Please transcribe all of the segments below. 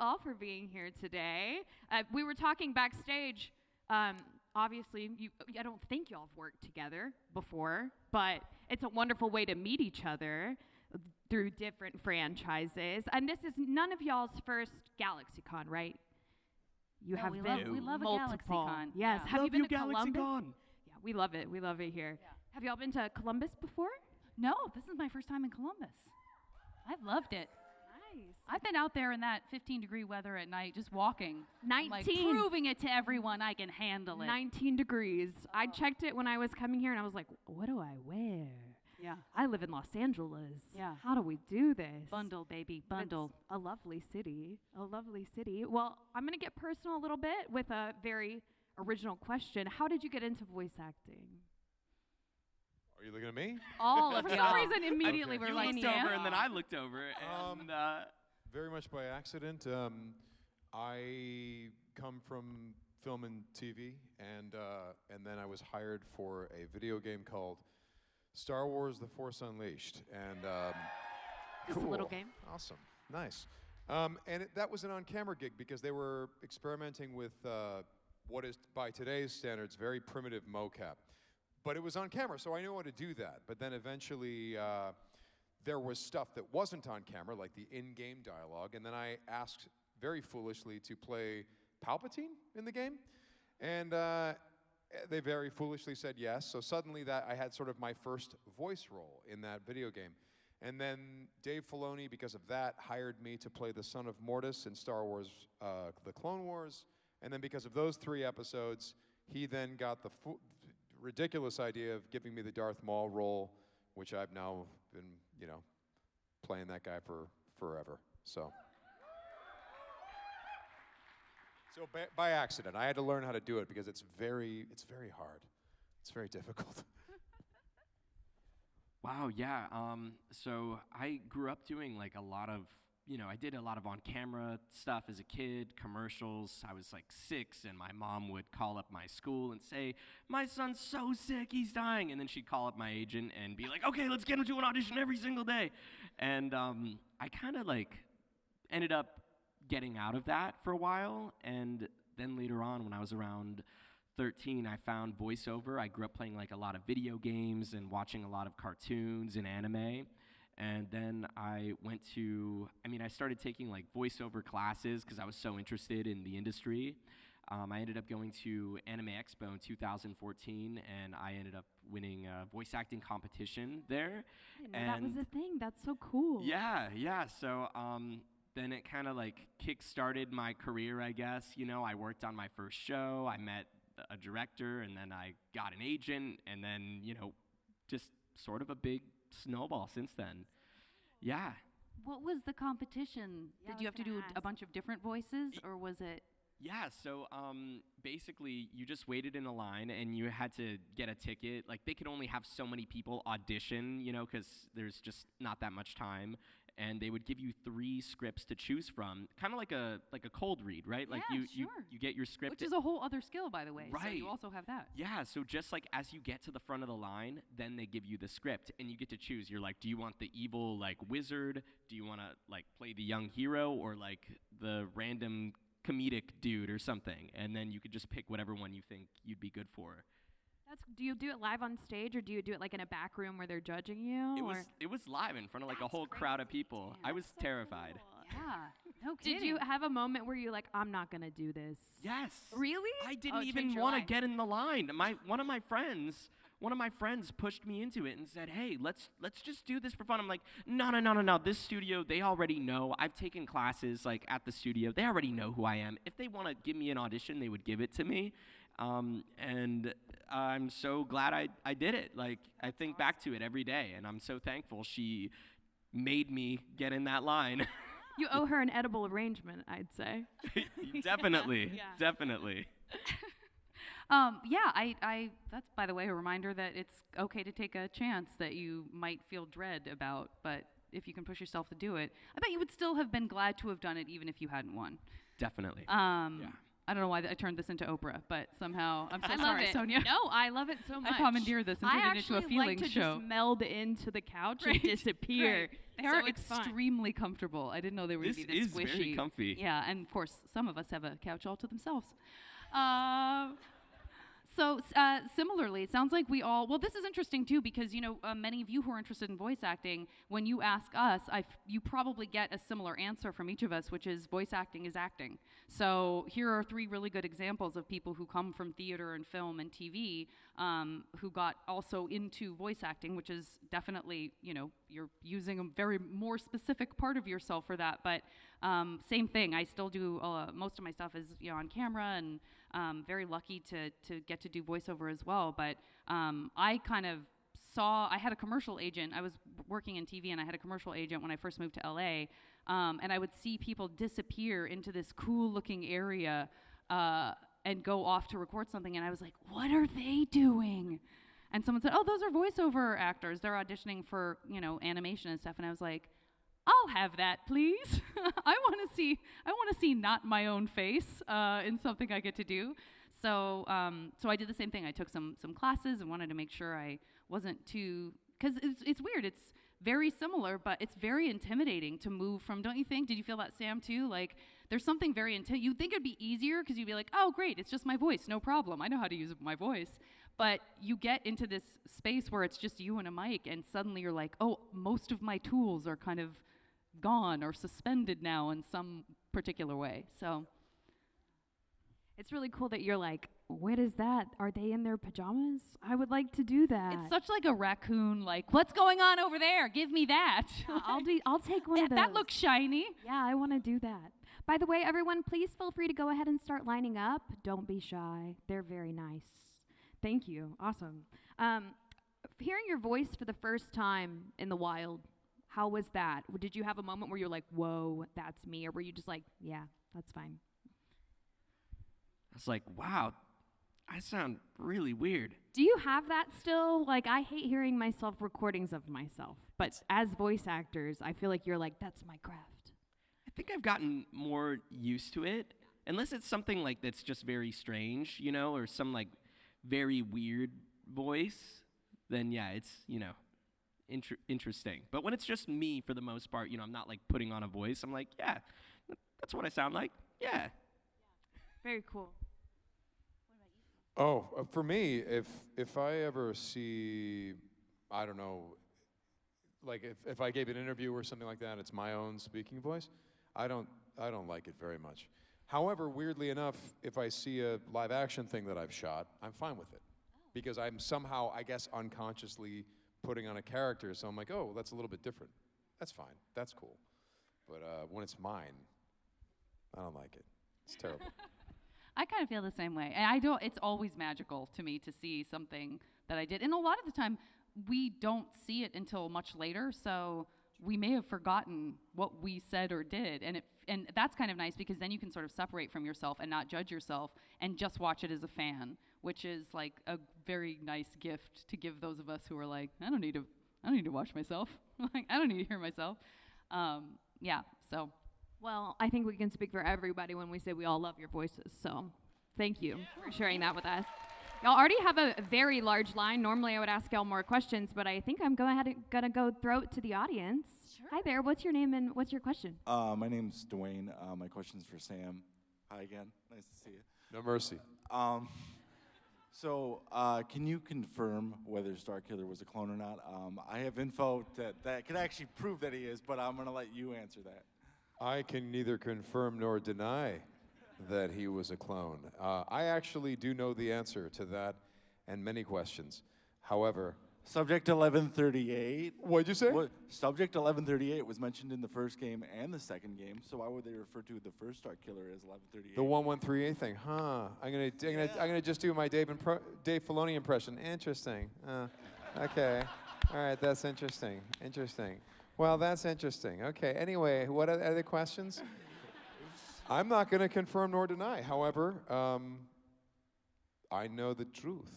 all for being here today. We were talking backstage. Obviously, I don't think y'all have worked together before, but it's a wonderful way to meet each other through different franchises. And this is none of y'all's first GalaxyCon, right? You have been we love multiple. a GalaxyCon. Yes. Yeah. Have you been to Columbus? GalaxyCon. Yeah, we love it. We love it here. Yeah. Have y'all been to Columbus before? No, this is my first time in Columbus. I've loved it. Nice. I've been out there in that 15-degree weather at night, just walking. 19. Like proving it to everyone I can handle it. 19 degrees. I Oh. checked it when I was coming here, and I was like, what do I wear? Yeah. I live in Los Angeles. Yeah. How do we do this? Bundle, baby, But bundle. It's a lovely city. A lovely city. Well, I'm going to get personal a little bit with a very original question. How did you get into voice acting? Are you looking at me? All of For y'all. some reason, immediately we're You like, looked yeah. over, and then I looked over, and Very much by accident. I come from film and TV, and then I was hired for a video game called Star Wars: The Force Unleashed, and Just a little game. Awesome, nice. That was an on-camera gig because they were experimenting with what is, by today's standards, very primitive mocap. But it was on camera, so I knew how to do that. But then eventually, there was stuff that wasn't on camera, like the in-game dialogue, and then I asked very foolishly to play Palpatine in the game, and they very foolishly said yes. So suddenly that I had sort of my first voice role in that video game. And then Dave Filoni, because of that, hired me to play the son of Mortis in Star Wars The Clone Wars. And then because of those 3 episodes, he then got the ridiculous idea of giving me the Darth Maul role, which I've now been, playing that guy for forever. So by accident, I had to learn how to do it because it's very hard. It's very difficult. wow, yeah. So I grew up doing like a lot of, I did a lot of on-camera stuff as a kid, commercials. I was like 6, and my mom would call up my school and say, my son's so sick, he's dying. And then she'd call up my agent and be like, okay, let's get him to an audition every single day. And I kind of like ended up getting out of that for a while. And then later on, when I was around 13, I found voiceover. I grew up playing like a lot of video games and watching a lot of cartoons and anime. And then I started taking like voiceover classes because I was so interested in the industry. I ended up going to Anime Expo in 2014, and I ended up winning a voice acting competition there. I didn't know that was a thing. That's so cool. Yeah. So then it kind of like kick-started my career, I guess. I worked on my first show. I met a director, and then I got an agent, and then, just sort of a big snowball since then. Yeah. What was the competition? Yeah, Did you have to do a bunch of different voices, or was it? Yeah, so basically you just waited in a line and you had to get a ticket. Like they could only have so many people audition, because there's just not that much time. And they would give you 3 scripts to choose from, kind of like a cold read, right? Like Yeah, you sure. get your script. Which is a whole other skill, by the way. So Right. you also have that. Yeah, so just like as you get to the front of the line, then they give you the script and you get to choose. You're like, do you want the evil like wizard? Do you want to like play the young hero or like the random comedic dude or something? And then you could just pick whatever one you think you'd be good for. Do you do it live on stage, or do you do it like in a back room where they're judging you? It was live in front of like a That's whole crowd of people. Damn, I was so terrified. cool. Yeah. No kidding. Did you have a moment where you're like, I'm not gonna do this? Yes. Really? I Oh, didn't it even changed your want to life. get in the line. One of my friends pushed me into it and said, "Hey, let's just do this for fun." I'm like, "No. This studio, they already know. I've taken classes like at the studio. They already know who I am. If they want to give me an audition, they would give it to me." And I'm so glad I did it. Like I think back to it every day, and I'm so thankful she made me get in that line. You owe her an edible arrangement, I'd say. Definitely, Yeah. definitely. I that's, by the way, a reminder that it's okay to take a chance that you might feel dread about, but if you can push yourself to do it, I bet you would still have been glad to have done it even if you hadn't won. Definitely. Yeah. I don't know why I turned this into Oprah, but somehow I'm so I love sorry, it. Sonia. No, I love it so much. I commandeered this and turned it into a feeling I actually like to show. just meld into the couch Right, and disappear. right. They are so it's fun. extremely comfortable. I didn't know they were This going to be this is squishy. very comfy. Yeah, and of course, some of us have a couch all to themselves. So similarly, it sounds like we all, well, this is interesting too, because, you know, many of you who are interested in voice acting, when you ask us, you probably get a similar answer from each of us, which is voice acting is acting. So here are 3 really good examples of people who come from theater and film and TV, who got also into voice acting, which is definitely, you know, you're using a very more specific part of yourself for that, but same thing. I still do, most of my stuff is, you know, on camera, and very lucky to get to do voiceover as well. But I kind of saw, I had a commercial agent. I was working in TV, and I had a commercial agent when I first moved to LA. And I would see people disappear into this cool looking area and go off to record something. And I was like, what are they doing? And someone said, oh, those are voiceover actors. They're auditioning for, you know, animation and stuff. And I was like, I'll have that, please. I want to see not my own face in something I get to do. So I did the same thing. I took some classes and wanted to make sure I wasn't too, because it's weird. It's very similar, but it's very intimidating to move from, don't you think? Did you feel that, Sam, too? Like, there's something very you'd think it'd be easier because you'd be like, oh, great, it's just my voice, no problem. I know how to use my voice. But you get into this space where it's just you and a mic, and suddenly you're like, oh, most of my tools are kind of gone or suspended now in some particular way. So it's really cool that you're like, what is that? Are they in their pajamas? I would like to do that. it's such like a raccoon, like, what's going on over there? Give me that. Yeah, I'll take one of those. That looks shiny. Yeah, I want to do that. By the way, everyone, please feel free to go ahead and start lining up. Don't be shy. They're very nice. Thank you. Awesome. Hearing your voice for the first time in the wild, how was that? Did you have a moment where you're like, whoa, that's me? Or were you just like, yeah, that's fine? I was like, wow, I sound really weird. Do you have that still? Like, I hate hearing myself recordings of myself. But as voice actors, I feel like you're like, that's my craft. I think I've gotten more used to it. Unless it's something like that's just very strange, you know, or some like very weird voice, then yeah, it's, you know, interesting. But when it's just me, for the most part, you know, I'm not like putting on a voice. I'm like, yeah, that's what I sound like. Yeah. Very cool. Oh, for me, if I ever see, I don't know, like if I gave an interview or something like that, it's my own speaking voice, I don't like it very much. However, weirdly enough, if I see a live action thing that I've shot, I'm fine with it. Because I'm somehow, I guess, unconsciously putting on a character, so I'm like, oh, that's a little bit different. That's fine, that's cool. But when it's mine, I don't like it. It's terrible. I kind of feel the same way. And it's always magical to me to see something that I did. And a lot of the time, we don't see it until much later, so we may have forgotten what we said or did. And that's kind of nice, because then you can sort of separate from yourself and not judge yourself and just watch it as a fan, which is like a very nice gift to give those of us who are like, I don't need to watch myself. Like, I don't need to hear myself. Yeah, so. Well, I think we can speak for everybody when we say we all love your voices. So thank you for sharing that with us. Y'all already have a very large line. Normally I would ask y'all more questions, but I think I'm gonna go throw it to the audience. Sure. Hi there, what's your name and what's your question? My name's Dwayne. My question's for Sam. Hi again, nice to see you. No mercy. So, can you confirm whether Starkiller was a clone or not? I have info that can actually prove that he is, but I'm gonna let you answer that. I can neither confirm nor deny that he was a clone. I actually do know the answer to that and many questions. However, Subject 1138. What'd you say? Subject 1138 was mentioned in the first game and the second game, so why would they refer to the first Starkiller as 1138? The 1138 thing, huh? I'm gonna just do my Dave Filoni impression. Interesting. Okay. All right, that's interesting. Interesting. Well, that's interesting. Okay. Anyway, what are other questions? I'm not going to confirm nor deny. However, I know the truth,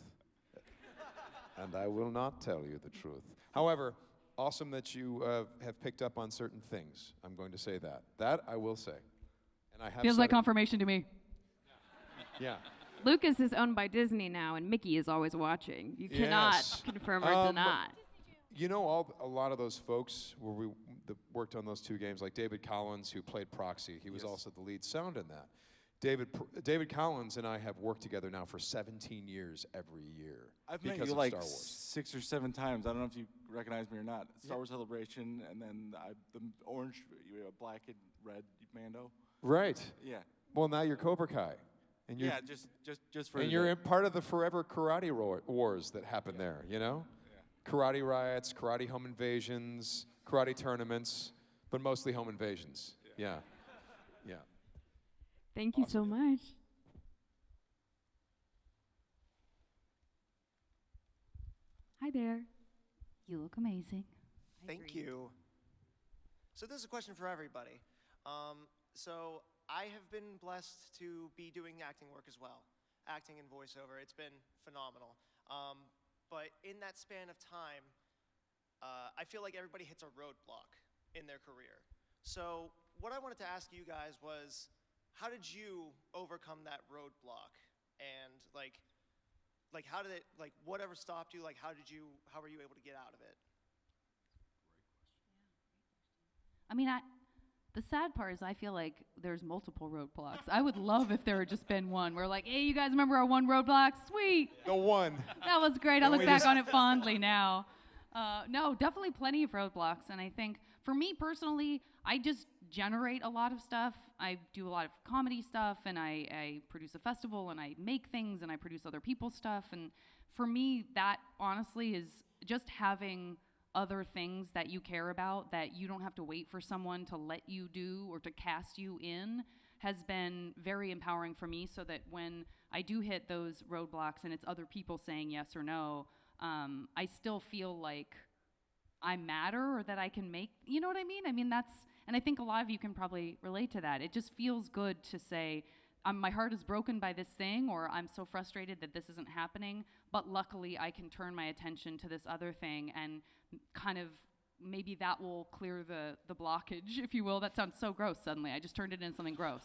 and I will not tell you the truth. However, awesome that you have picked up on certain things. I'm going to say that. That I will say. And I have Feels like confirmation to me. Yeah. Lucas is owned by Disney now, and Mickey is always watching. You cannot Yes. confirm or deny. You know, a lot of those folks that worked on those 2 games, like David Collins, who played Proxy, he was also the lead sound in that. David Collins and I have worked together now for 17 years every year. I've met because you of like Star Wars. 6 or 7 times. I don't know if you recognize me or not. Star Wars Celebration, and then the orange, black and red Mando. Right. Yeah. Well, now you're Cobra Kai. And you're, Yeah, just for. and you're in part of the forever karate wars that happened there, you know? Yeah. Karate riots, karate home invasions, karate tournaments, but mostly home invasions. Yeah. Yeah. Thank you so much. Hi there. You look amazing. Thank you. So this is a question for everybody. So I have been blessed to be doing acting work as well, acting and voiceover. It's been phenomenal. But in that span of time, I feel like everybody hits a roadblock in their career. So what I wanted to ask you guys was, how did you overcome that roadblock? And like how did it, like whatever stopped you, like how were you able to get out of it? I mean, the sad part is I feel like there's multiple roadblocks. I would love if there had just been one. We're like, hey, you guys remember our one roadblock? Sweet. The one. That was great. I look back on it fondly now. No, definitely plenty of roadblocks. And I think for me personally, I just generate a lot of stuff. I do a lot of comedy stuff, and I produce a festival, and I make things, and I produce other people's stuff. And for me, that honestly is just having other things that you care about that you don't have to wait for someone to let you do or to cast you in has been very empowering for me, so that when I do hit those roadblocks and it's other people saying yes or no, I still feel like I matter, or that I can make, you know what I mean? I mean, and I think a lot of you can probably relate to that. It just feels good to say, my heart is broken by this thing, or I'm so frustrated that this isn't happening, but luckily I can turn my attention to this other thing, and kind of maybe that will clear the blockage, if you will. That sounds so gross suddenly. I just turned it into something gross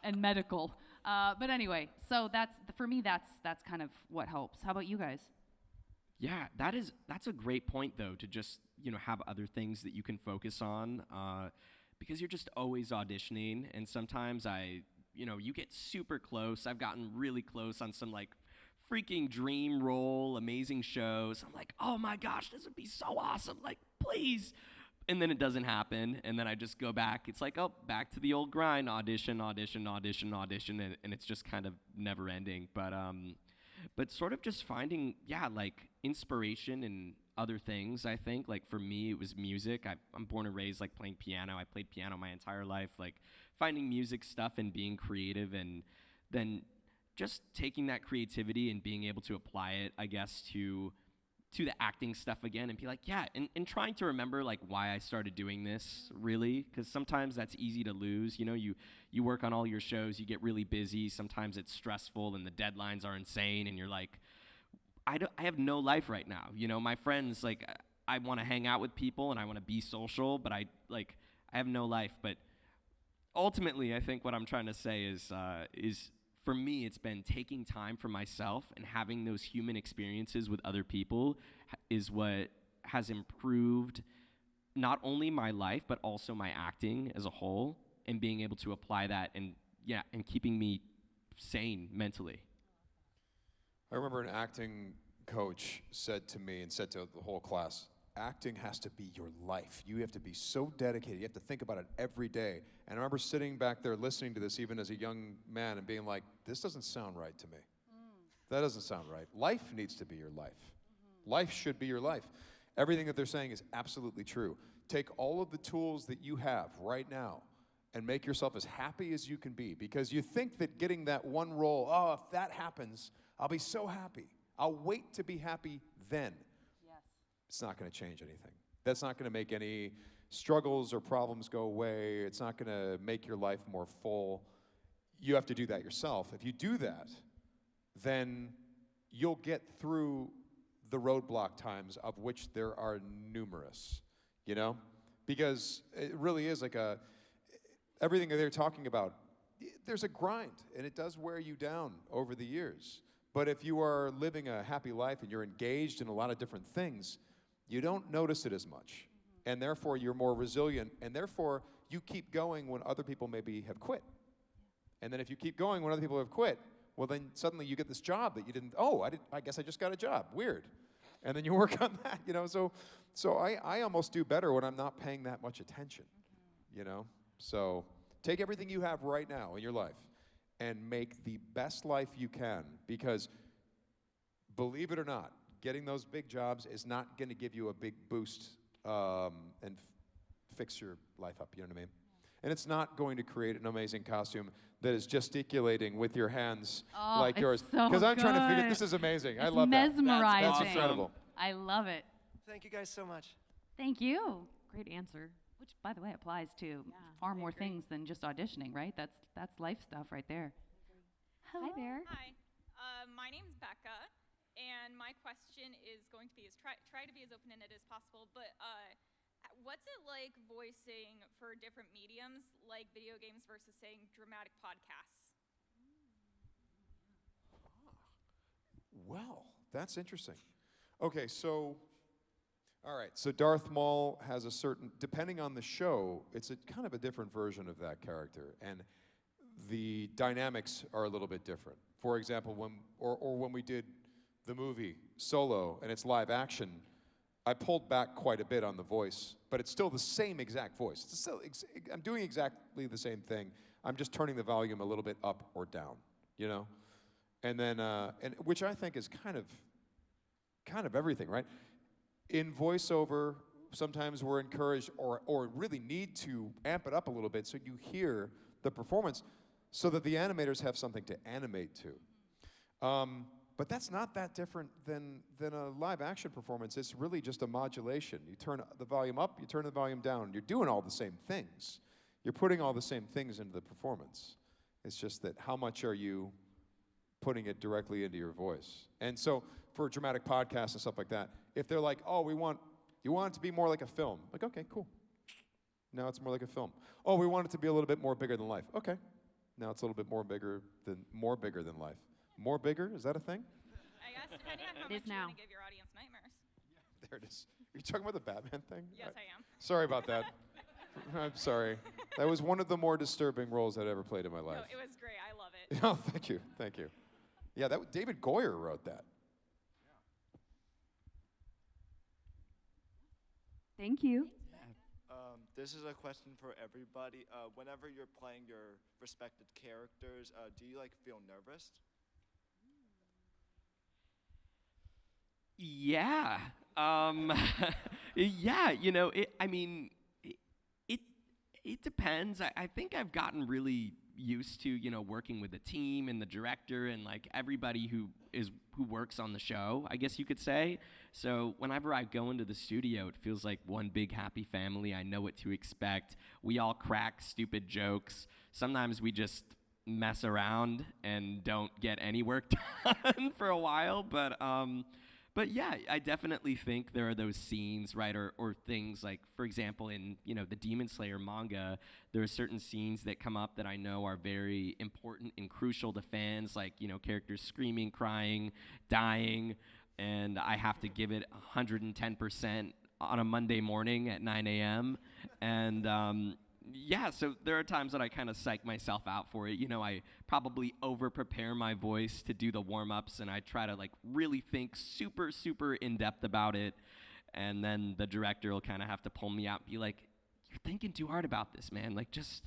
and medical. But anyway, so for me, that's kind of what helps. How about you guys? Yeah, that's a great point though, to just, have other things that you can focus on, because you're just always auditioning, and sometimes you get super close. I've gotten really close on some like freaking dream role, amazing shows. I'm like, oh my gosh, this would be so awesome, like please. And then it doesn't happen, and then I just go back. It's like, oh, back to the old grind, audition, and it's just kind of never ending. But sort of just finding, like inspiration in other things, I think. Like for me, it was music. I'm born and raised like playing piano. I played piano my entire life. Like finding music stuff and being creative, and then just taking that creativity and being able to apply it, I guess, to the acting stuff again, and be like, and trying to remember like why I started doing this, really, because sometimes that's easy to lose. You work on all your shows, you get really busy. Sometimes it's stressful and the deadlines are insane, and you're like, I have no life right now. My friends, like, I want to hang out with people and I want to be social, but I have no life. But ultimately, I think what I'm trying to say is for me, it's been taking time for myself and having those human experiences with other people is what has improved not only my life, but also my acting as a whole, and being able to apply that and keeping me sane mentally. I remember an acting coach said to me and said to the whole class, acting has to be your life. You have to be so dedicated. You have to think about it every day. And I remember sitting back there listening to this even as a young man and being like, this doesn't sound right to me. That doesn't sound right. Life needs to be your life. Life should be your life. Everything that they're saying is absolutely true. Take all of the tools that you have right now and make yourself as happy as you can be, because you think that getting that one role, oh, if that happens, I'll be so happy. I'll wait to be happy then. It's not going to change anything. That's not going to make any struggles or problems go away. It's not going to make your life more full. You have to do that yourself. If you do that, then you'll get through the roadblock times, of which there are numerous, Because it really is like everything that they're talking about, there's a grind, and it does wear you down over the years. But if you are living a happy life and you're engaged in a lot of different things, you don't notice it as much. And therefore, you're more resilient, and therefore, you keep going when other people maybe have quit. And then if you keep going when other people have quit, well, then suddenly you get this job that you didn't, I guess I just got a job. Weird. And then you work on that, you know. So I almost do better when I'm not paying that much attention, you know. So take everything you have right now in your life and make the best life you can, because believe it or not, getting those big jobs is not going to give you a big boost and fix your life up, you know what I mean? And it's not going to create an amazing costume that is gesticulating with your hands like yours. Because I'm trying to figure, this is amazing. I love mesmerizing. That's incredible. I love it. Thank you guys so much. Thank you. Great answer. Which, by the way, applies to far more things than just auditioning, right? That's life stuff right there. Hello. Hi there. Hi. My name's Becca, and my question is going to be try to be as open-ended as possible, but what's it like voicing for different mediums, like video games versus saying dramatic podcasts? Well, that's interesting. Okay, so, all right, so Darth Maul has a certain, depending on the show, it's a kind of a different version of that character, and the dynamics are a little bit different. For example, when we did the movie Solo and it's live action, I pulled back quite a bit on the voice, but it's still the same exact voice. It's still I'm doing exactly the same thing. I'm just turning the volume a little bit up or down, you know? And then, and which I think is kind of everything, right? In voiceover, sometimes we're encouraged or really need to amp it up a little bit so you hear the performance so that the animators have something to animate to. But that's not that different than a live action performance. It's really just a modulation. You turn the volume up, you turn the volume down. You're doing all the same things. You're putting all the same things into the performance. It's just that how much are you putting it directly into your voice? And so for dramatic podcasts and stuff like that, if they're like, oh, you want it to be more like a film. Like, okay, cool. Now it's more like a film. Oh, we want it to be a little bit more bigger than life. Okay. Now it's a little bit more bigger than life. More bigger? Is that a thing? I guess depending on how much you want to give your audience nightmares. Yeah, there it is. Are you talking about the Batman thing? Yes, I am. Sorry about that. I'm sorry. That was one of the more disturbing roles I'd ever played in my life. No, it was great. I love it. Oh, thank you. Thank you. Yeah, David Goyer wrote that. Thank you. This is a question for everybody. Whenever you're playing your respected characters, do you feel nervous? Yeah. Yeah, you know, it depends. I think I've gotten really used to, you know, working with the team and the director and everybody who works on the show, I guess you could say. So whenever I go into the studio, it feels like one big happy family. I know what to expect. We all crack stupid jokes. Sometimes we just mess around and don't get any work done for a while, but yeah, I definitely think there are those scenes, right, or things like, for example, in, you know, the Demon Slayer manga, there are certain scenes that come up that I know are very important and crucial to fans, like, you know, characters screaming, crying, dying, and I have to give it 110% on a Monday morning at 9 a.m., and yeah, so there are times that I kind of psych myself out for it. You know, I probably over-prepare my voice to do the warm-ups, and I try to, really think super, super in-depth about it. And then the director will kind of have to pull me out and be like, you're thinking too hard about this, man. Just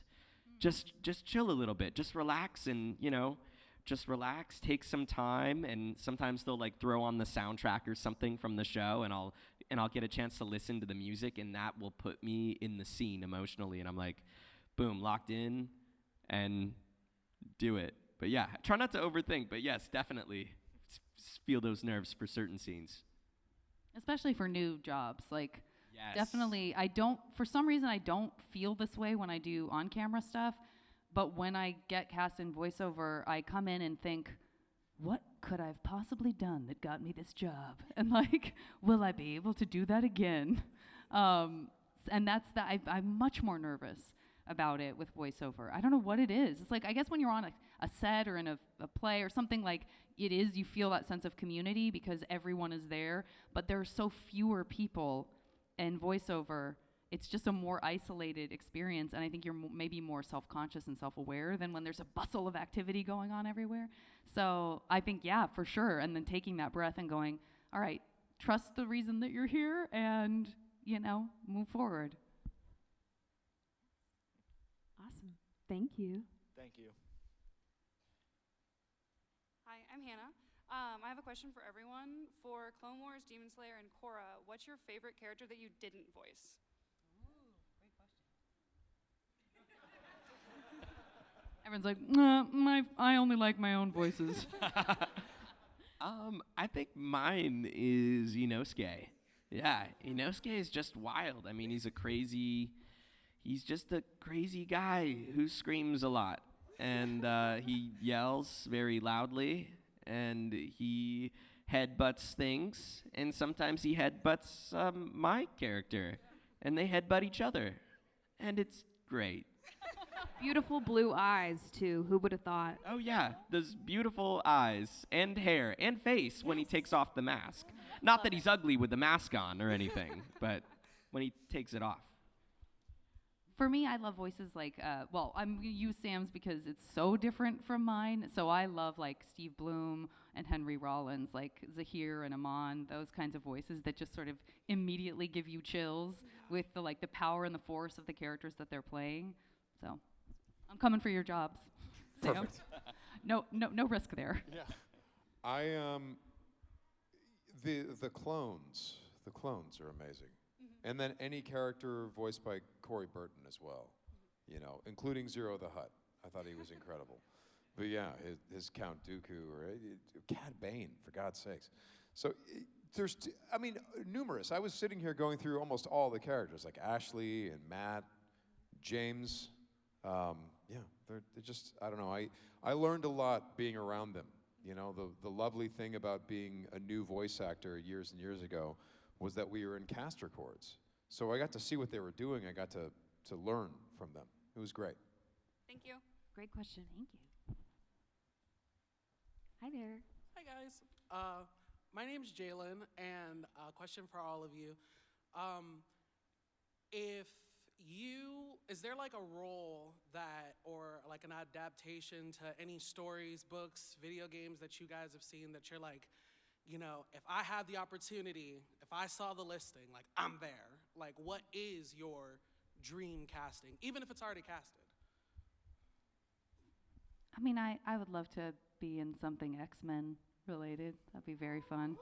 chill a little bit. Just relax and, you know, just relax, take some time. And sometimes they'll, throw on the soundtrack or something from the show, and I'll get a chance to listen to the music, and that will put me in the scene emotionally, and I'm like, boom, locked in, and do it. But yeah, try not to overthink, but yes, definitely feel those nerves for certain scenes. Especially for new jobs, Yes. definitely, for some reason, I don't feel this way when I do on-camera stuff, but when I get cast in voiceover, I come in and think, what could I have possibly done that got me this job? And will I be able to do that again? And that's I'm much more nervous. about it with voiceover. I don't know what it is. It's like, I guess when you're on a set or in a play or something, like it is, you feel that sense of community because everyone is there, but there are so fewer people in voiceover. It's just a more isolated experience, and I think you're maybe more self-conscious and self-aware than when there's a bustle of activity going on everywhere. So I think, yeah, for sure, and then taking that breath and going, all right, trust the reason that you're here and, you know, move forward. Awesome. Thank you. Thank you. Hi, I'm Hannah. I have a question for everyone. For Clone Wars, Demon Slayer, and Korra, what's your favorite character that you didn't voice? Everyone's like, I only like my own voices. I think mine is Inosuke. Yeah, Inosuke is just wild. I mean, he's just a crazy guy who screams a lot. And he yells very loudly, and he headbutts things, and sometimes he headbutts my character, and they headbutt each other, and it's great. Beautiful blue eyes, too. Who would have thought? Oh yeah, those beautiful eyes and hair and face when he takes off the mask. Not that he's ugly with the mask on or anything, but when he takes it off. For me, I love voices like, well, I'm going to use Sam's because it's so different from mine. So I love like Steve Bloom and Henry Rollins, like Zahir and Amon, those kinds of voices that just sort of immediately give you chills with the power and the force of the characters that they're playing. So I'm coming for your jobs. Sam. Perfect. No risk there. Yeah. The clones are amazing. And then any character voiced by Corey Burton as well, you know, including Zero the Hutt. I thought he was incredible. But yeah, his Count Dooku or Cad Bane, for God's sakes. So there's, numerous. I was sitting here going through almost all the characters, like Ashley and Matt, James. They're just, I don't know. I learned a lot being around them. You know, the lovely thing about being a new voice actor years and years ago was that we were in cast records. So I got to see what they were doing. I got to learn from them. It was great. Thank you. Great question. Thank you. Hi there. Hi, guys. My name's Jalen, and a question for all of you. Is there like a role that, or like an adaptation to any stories, books, video games that you guys have seen that you're like, you know, if I had the opportunity, if I saw the listing, like, I'm there. Like, what is your dream casting, even if it's already casted? I mean, I would love to be in something X-Men related. That'd be very fun.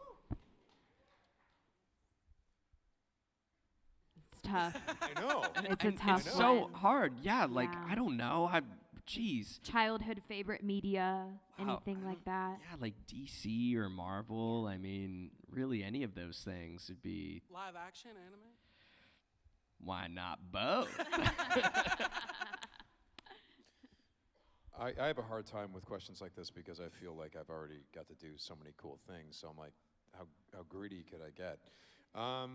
It's tough. I know. It's a tough It's so one. hard. Yeah, like, Yeah. I don't know. Jeez. Childhood favorite media, anything like that. Yeah, like DC or Marvel. I mean, really any of those things would be. Live action, anime? Why not both? I have a hard time with questions like this because I feel like I've already got to do so many cool things. So I'm like, how greedy could I get? I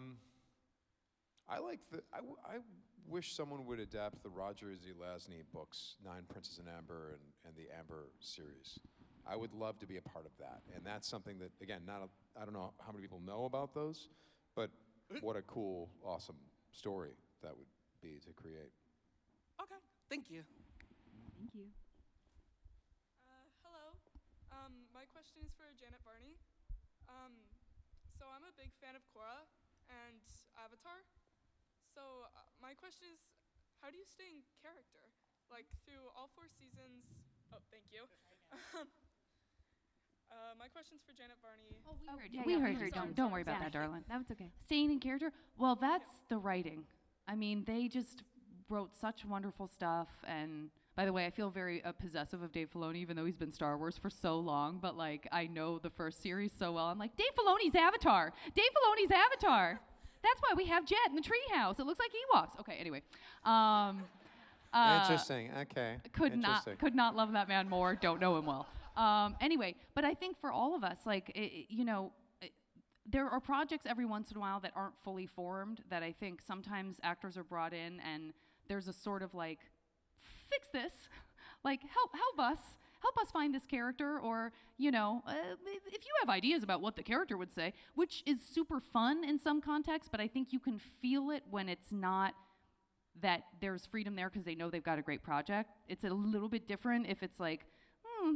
wish someone would adapt the Roger Zelazny books, Nine Princes in Amber and the Amber series. I would love to be a part of that. And that's something that, again, I don't know how many people know about those, but what a cool, awesome story that would be to create. Okay, thank you. Thank you. Hello. My question is for Janet Varney. So I'm a big fan of Korra and Avatar. So my question is, how do you stay in character? Like through all 4 seasons. Oh, thank you. My question's for Janet Varney. We heard you. Don't worry about that, darling. That was okay. Staying in character? Well, that's the writing. I mean, they just wrote such wonderful stuff. And by the way, I feel very possessive of Dave Filoni, even though he's been Star Wars for so long. But like, I know the first series so well. I'm like, Dave Filoni's Avatar. Dave Filoni's Avatar. That's why we have Jet in the treehouse. It looks like Ewoks. Okay, anyway. Interesting. Okay. Could not love that man more. Don't know him well. Anyway, but I think for all of us, like, there are projects every once in a while that aren't fully formed that I think sometimes actors are brought in and there's a sort of like fix this. Like, help us find this character, or, you know, if you have ideas about what the character would say, which is super fun in some contexts, but I think you can feel it when it's not that there's freedom there because they know they've got a great project. It's a little bit different if it's like,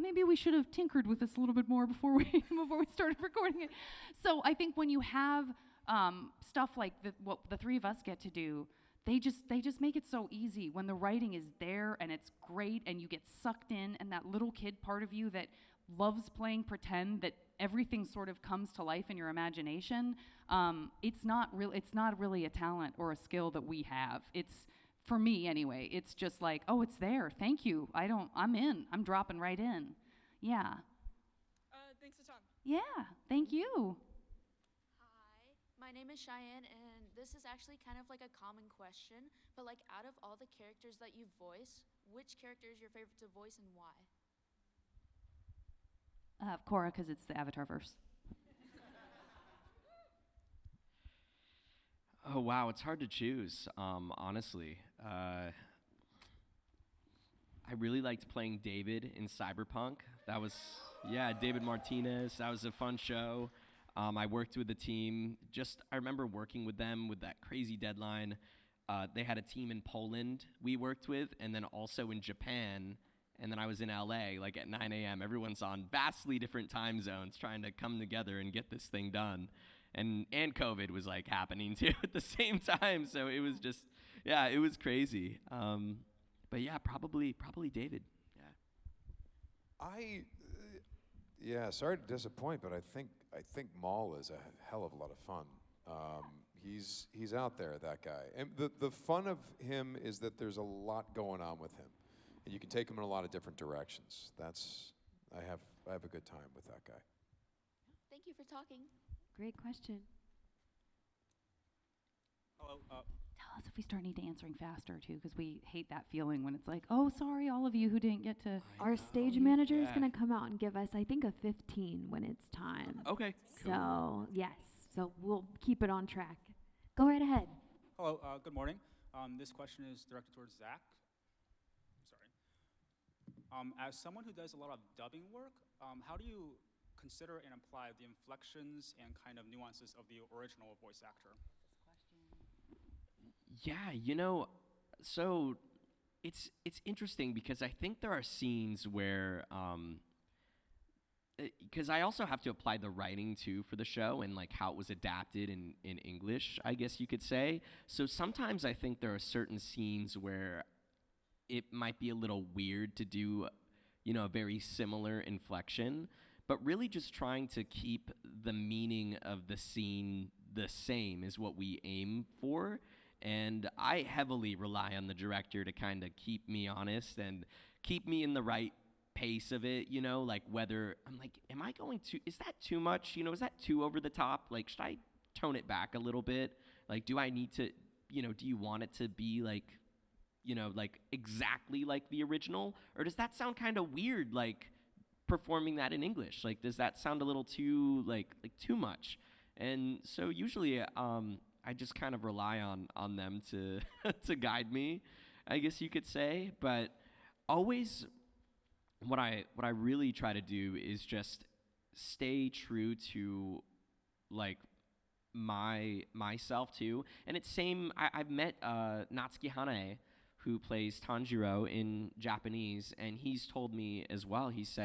maybe we should have tinkered with this a little bit more before we started recording it. So I think when you have stuff like what the three of us get to do, they just make it so easy when the writing is there and it's great and you get sucked in, and that little kid part of you that loves playing pretend, that everything sort of comes to life in your imagination. It's not really a talent or a skill that we have. It's, for me anyway, it's just like, oh, it's there. Thank you. I'm in. I'm dropping right in. Yeah. Thanks a ton. Yeah. Thank you. My name is Cheyenne, and this is actually kind of like a common question, but like out of all the characters that you voice, which character is your favorite to voice and why? Korra, because it's the Avatarverse. Oh, wow, it's hard to choose, honestly. I really liked playing David in Cyberpunk. That was, David Martinez. That was a fun show. I worked with the team. I remember working with them with that crazy deadline. They had a team in Poland we worked with, and then also in Japan. And then I was in LA, like at 9 a.m. Everyone's on vastly different time zones trying to come together and get this thing done. And COVID was like happening too at the same time. So it was just, it was crazy. But yeah, probably David. Yeah. Sorry to disappoint, but I think Maul is a hell of a lot of fun. He's out there, that guy. And the fun of him is that there's a lot going on with him. And you can take him in a lot of different directions. I have a good time with that guy. Thank you for talking. Great question. Hello. Tell us if we start need to answering faster too, because we hate that feeling when it's like, oh, sorry, all of you who didn't get to. Our stage manager is going to come out and give us, I think, a 15 when it's time. Okay. Cool. So yes, so we'll keep it on track. Go right ahead. Hello. Good morning. This question is directed towards Zach. As someone who does a lot of dubbing work, how do you consider and apply the inflections and kind of nuances of the original voice actor? Yeah, so it's interesting because I think there are scenes where, because I also have to apply the writing too for the show and like how it was adapted in English, I guess you could say. So sometimes I think there are certain scenes where it might be a little weird to do, a very similar inflection, but really just trying to keep the meaning of the scene the same is what we aim for. And I heavily rely on the director to kind of keep me honest and keep me in the right pace of it, like whether I'm like, is that too much? Is that too over the top? Like, should I tone it back a little bit? Like, do I need to, do you want it to be like, like exactly like the original? Or does that sound kind of weird, like performing that in English? Like, does that sound a little too, like too much? And so usually I just kind of rely on them to to guide me, I guess you could say. But always what I really try to do is just stay true to like myself too. And it's same, I've met Natsuki Hanae, who plays Tanjiro in Japanese, and he's told me as well, he's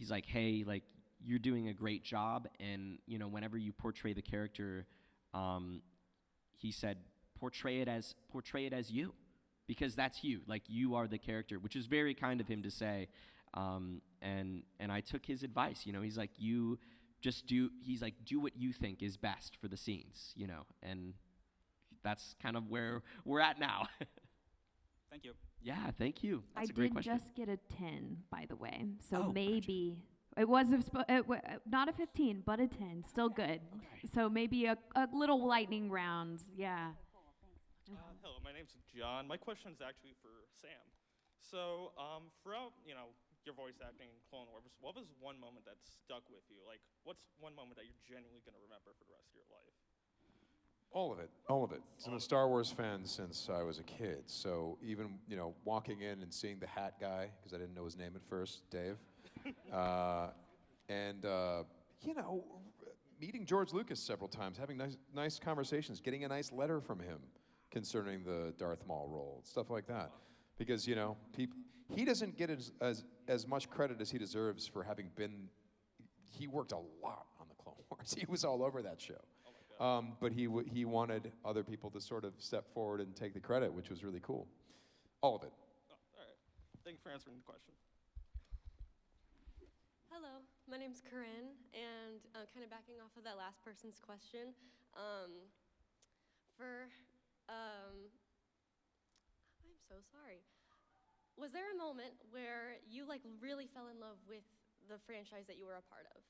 like, hey, like, you're doing a great job, and, whenever you portray the character, he said, portray it as you, because that's you, like, you are the character, which is very kind of him to say, and I took his advice, he's like, do what you think is best for the scenes, and that's kind of where we're at now. Thank you. Yeah, thank you. That's a great question. I did just get a 10, by the way. So maybe it was not a 15, but a 10. Still good. Okay. So maybe a little lightning round. Yeah. Hello, my name's John. My question is actually for Sam. So throughout, your voice acting in Clone Wars, what was one moment that stuck with you? Like, what's one moment that you're genuinely going to remember for the rest of your life? All of it, all of it. So I'm a Star Wars fan since I was a kid. So even, walking in and seeing the hat guy, because I didn't know his name at first, Dave. Meeting George Lucas several times, having nice conversations, getting a nice letter from him concerning the Darth Maul role, stuff like that. Because, he doesn't get as much credit as he deserves for having been, he worked a lot on the Clone Wars. He was all over that show. But he wanted other people to sort of step forward and take the credit, which was really cool. All of it. Oh, all right. Thank you for answering the question. Hello, my name's Corinne, and kind of backing off of that last person's question, I'm so sorry. Was there a moment where you really fell in love with the franchise that you were a part of?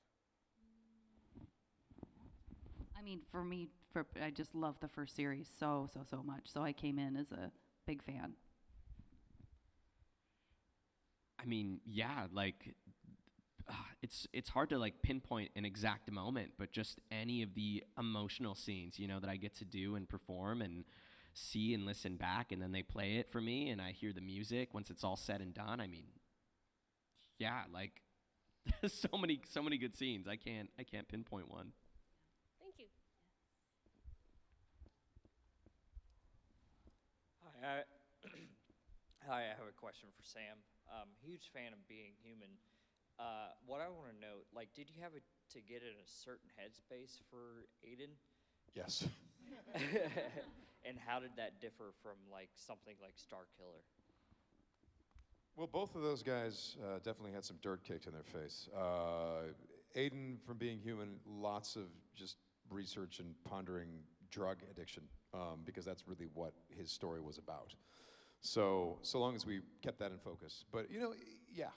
I mean, for me, I just love the first series so much. So I came in as a big fan. I mean, yeah, it's hard to pinpoint an exact moment, but just any of the emotional scenes, that I get to do and perform and see and listen back, and then they play it for me, and I hear the music once it's all said and done. I mean, yeah, so many good scenes. I can't pinpoint one. Thank you. Hi, I have a question for Sam. Huge fan of Being Human. What I want to know, did you have to get in a certain headspace for Aidan? Yes. And how did that differ from something like Starkiller? Well, both of those guys definitely had some dirt kicked in their face. Aidan, from Being Human, lots of just research and pondering drug addiction, because that's really what his story was about. So long as we kept that in focus. But, yeah,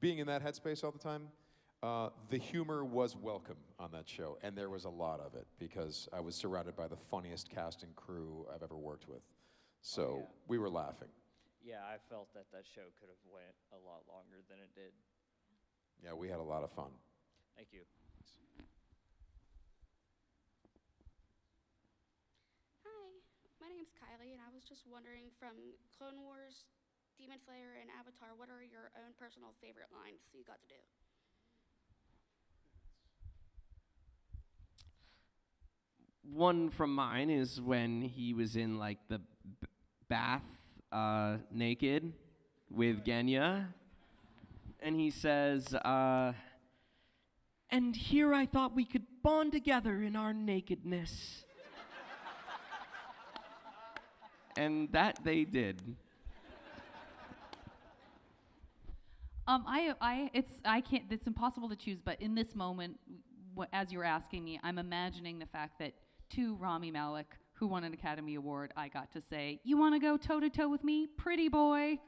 being in that headspace all the time, the humor was welcome on that show, and there was a lot of it, because I was surrounded by the funniest cast and crew I've ever worked with. So we were laughing. Yeah, I felt that show could have went a lot longer than it did. Yeah, we had a lot of fun. Thank you. Hi, my name's Kylie, and I was just wondering, from Clone Wars, Demon Slayer, and Avatar, what are your own personal favorite lines you got to do? One from mine is when he was in the bath naked with Genya, and he says, and here I thought we could bond together in our nakedness. And that they did. It's impossible to choose, but in this moment, as you're asking me, I'm imagining the fact that to Rami Malek, who won an Academy Award, I got to say, "You want to go toe-to-toe with me, pretty boy?"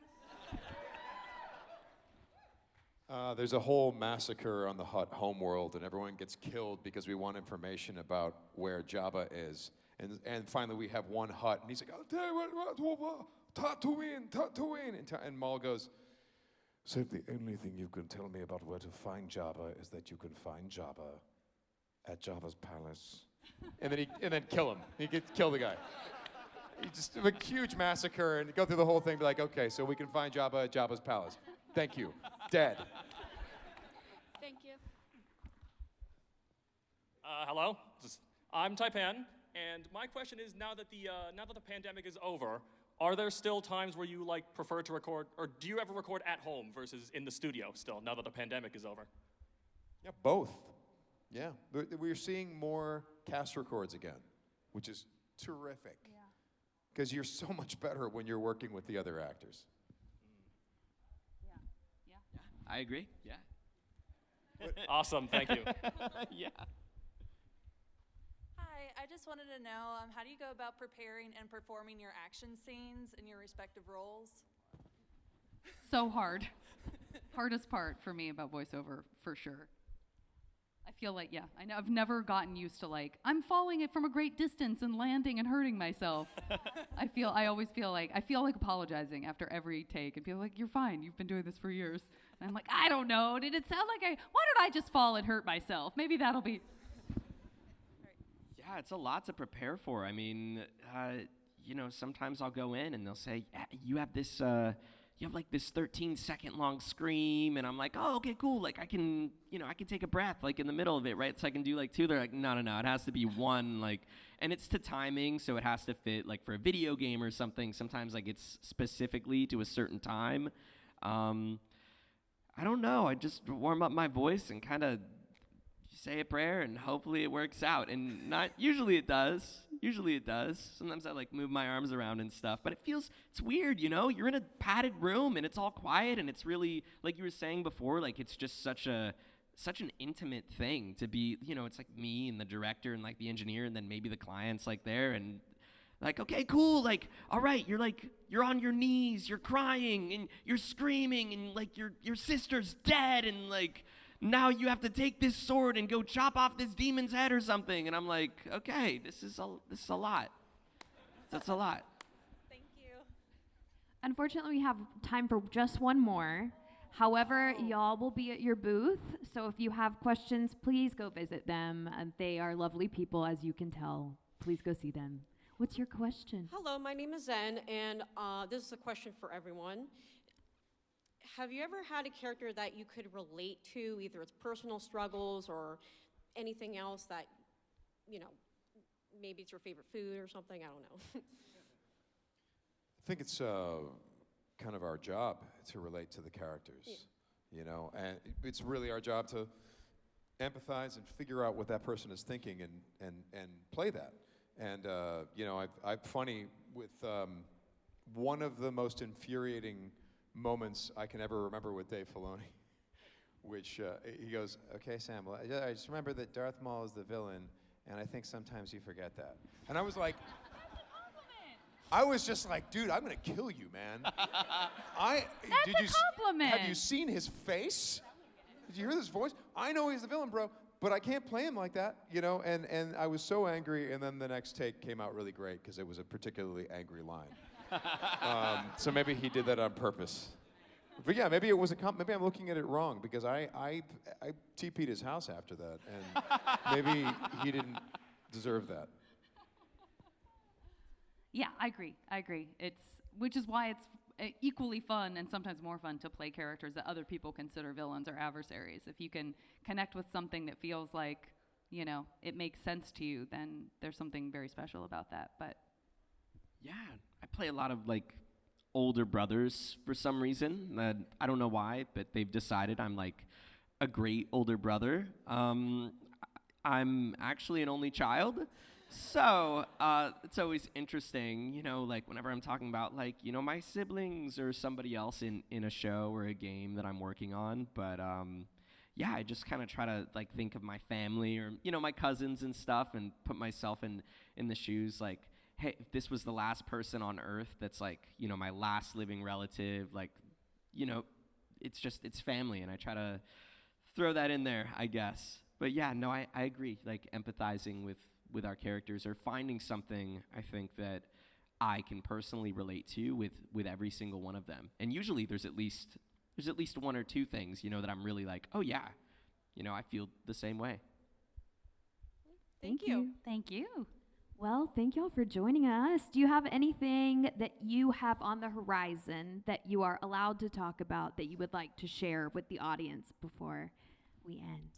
There's a whole massacre on the Hutt homeworld, and everyone gets killed because we want information about where Jabba is. And finally, we have one Hutt, and he's like, "I'll tell you what, Tatooine." And Maul goes, "So the only thing you can tell me about where to find Jabba is that you can find Jabba at Jabba's palace." and then kill him. He gets kill the guy. He just a huge massacre, and go through the whole thing. Be like, okay, so we can find Jabba at Jabba's palace. Thank you. Dead. Thank you. Hello, I'm Taipan, and my question is: now that the pandemic is over, are there still times where you prefer to record, or do you ever record at home versus in the studio still? Now that the pandemic is over. Yeah, both. Yeah, we're seeing more cast records again, which is terrific. Yeah. Because you're so much better when you're working with the other actors. Yeah. I agree. Yeah. Awesome. Thank you. Yeah. Hi, I just wanted to know, how do you go about preparing and performing your action scenes in your respective roles? So hard. Hardest part for me about voiceover, for sure. I feel I know I've never gotten used to I'm falling it from a great distance and landing and hurting myself. I always feel like apologizing after every take, and people are like, "You're fine, you've been doing this for years." And I'm like, "I don't know, did it sound like why did I just fall and hurt myself? Maybe that'll be." Yeah, Yeah, it's a lot to prepare for. I mean, you know, sometimes I'll go in and they'll say, yeah, you have this, you have like this 13-second long scream, and I'm like, oh, okay, cool. Like I can take a breath like in the middle of it, right? So I can do like 2. They're like, no, it has to be 1, like, and it's to timing, so it has to fit like for a video game or something. Sometimes like it's specifically to a certain time. I don't know. I just warm up my voice and kind of say a prayer, and hopefully it works out. And not usually it does. Usually it does. Sometimes I like move my arms around and stuff, but it's weird, you know? You're in a padded room and it's all quiet, and it's really, like you were saying before, like it's just such an intimate thing to be, you know, it's like me and the director and like the engineer and then maybe the clients like there, and like, okay, cool, like, all right, you're on your knees, you're crying and you're screaming, and like your sister's dead, and like now you have to take this sword and go chop off this demon's head or something. And I'm like, okay, this is a lot. That's a lot. Thank you. Unfortunately, we have time for just one more. However, y'all will be at your booth, so if you have questions, please go visit them. They are lovely people, as you can tell. Please go see them. What's your question? Hello, my name is Zen, and this is a question for everyone. Have you ever had a character that you could relate to, either its personal struggles or anything else that, you know, maybe it's your favorite food or something, I don't know. I think it's kind of our job to relate to the characters, you know, and it's really our job to empathize and figure out what that person is thinking and play that. And, you know, I'm funny with one of the most infuriating moments I can ever remember with Dave Filoni, which he goes, okay, Sam, well, I just remember that Darth Maul is the villain, and I think sometimes you forget that. And I was like, I was just like, dude, I'm gonna kill you, man. That's a compliment. Have you seen his face? Did you hear this voice? I know he's the villain, bro, but I can't play him like that, you know? And I was so angry, and then the next take came out really great because it was a particularly angry line. So maybe he did that on purpose. But yeah, maybe it was maybe I'm looking at it wrong, because I TP'd his house after that, and maybe he didn't deserve that. Yeah, I agree. Which is why it's equally fun and sometimes more fun to play characters that other people consider villains or adversaries. If you can connect with something that feels like, you know, it makes sense to you, then there's something very special about that. But yeah, I play a lot of like older brothers for some reason. I don't know why, but they've decided I'm like a great older brother. I'm actually an only child. So it's always interesting, you know, like whenever I'm talking about like, you know, my siblings or somebody else in a show or a game that I'm working on. But yeah, I just kind of try to like think of my family or, you know, my cousins and stuff, and put myself in the shoes like, hey, if this was the last person on Earth that's like, you know, my last living relative, like, you know, it's family, and I try to throw that in there, I guess. But yeah, no, I agree, like empathizing with our characters, or finding something I think that I can personally relate to with every single one of them. And usually there's at least 1 or 2 things, you know, that I'm really like, oh yeah, you know, I feel the same way. Thank you. Thank you. Well, thank y'all for joining us. Do you have anything that you have on the horizon that you are allowed to talk about that you would like to share with the audience before we end?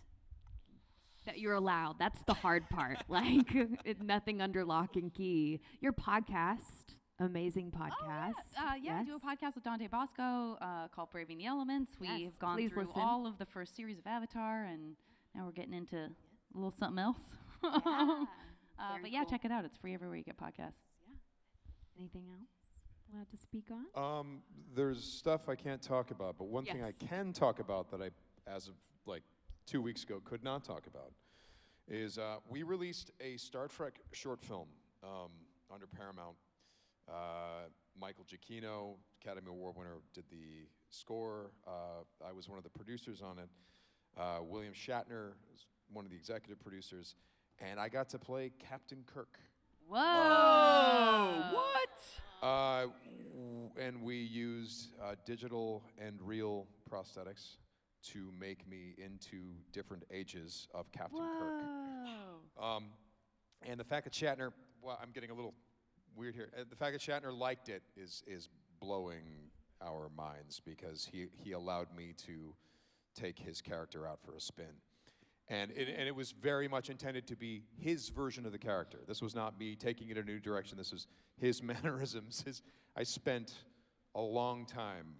That you're allowed. That's the hard part. Like, nothing under lock and key. Your podcast, amazing podcast. I do a podcast with Dante Bosco called Braving the Elements. We've gone through all of the first series of Avatar, and now we're getting into a little something else. But yeah, check it out. It's free everywhere you get podcasts. Yeah. Anything else allowed to speak on? There's stuff I can't talk about, but one thing I can talk about that I, as of like 2 weeks ago, could not talk about is we released a Star Trek short film under Paramount. Michael Giacchino, Academy Award winner, did the score. I was one of the producers on it. William Shatner was one of the executive producers. And I got to play Captain Kirk. Whoa! What? And we used digital and real prosthetics to make me into different ages of Captain Kirk. And the fact that Shatner, well, I'm getting a little weird here. The fact that Shatner liked it is blowing our minds, because he allowed me to take his character out for a spin. And it was very much intended to be his version of the character. This was not me taking it in a new direction. This was his mannerisms. I spent a long time,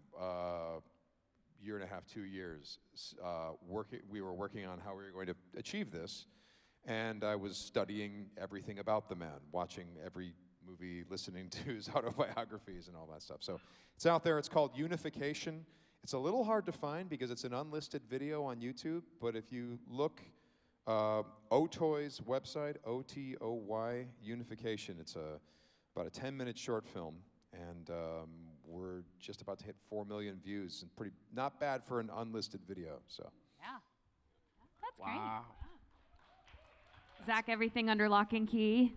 year and a half, 2 years, we were working on how we were going to achieve this. And I was studying everything about the man, watching every movie, listening to his autobiographies and all that stuff. So it's out there. It's called Unification. It's a little hard to find because it's an unlisted video on YouTube, but if you look, Otoy's website, O-T-O-Y, Unification, it's about a 10-minute short film, and we're just about to hit 4 million views, and not bad for an unlisted video, so. Yeah, that's Wow. great. Zach, everything under lock and key?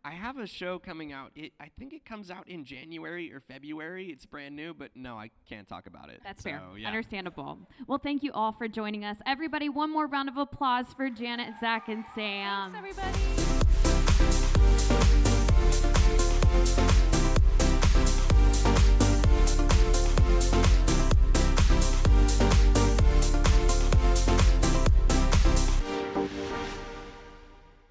I have a show coming out. I think it comes out in January or February. It's brand new, but no, I can't talk about it. That's fair. Yeah. Understandable. Well, thank you all for joining us. Everybody, one more round of applause for Janet, Zach, and Sam. Thanks, everybody.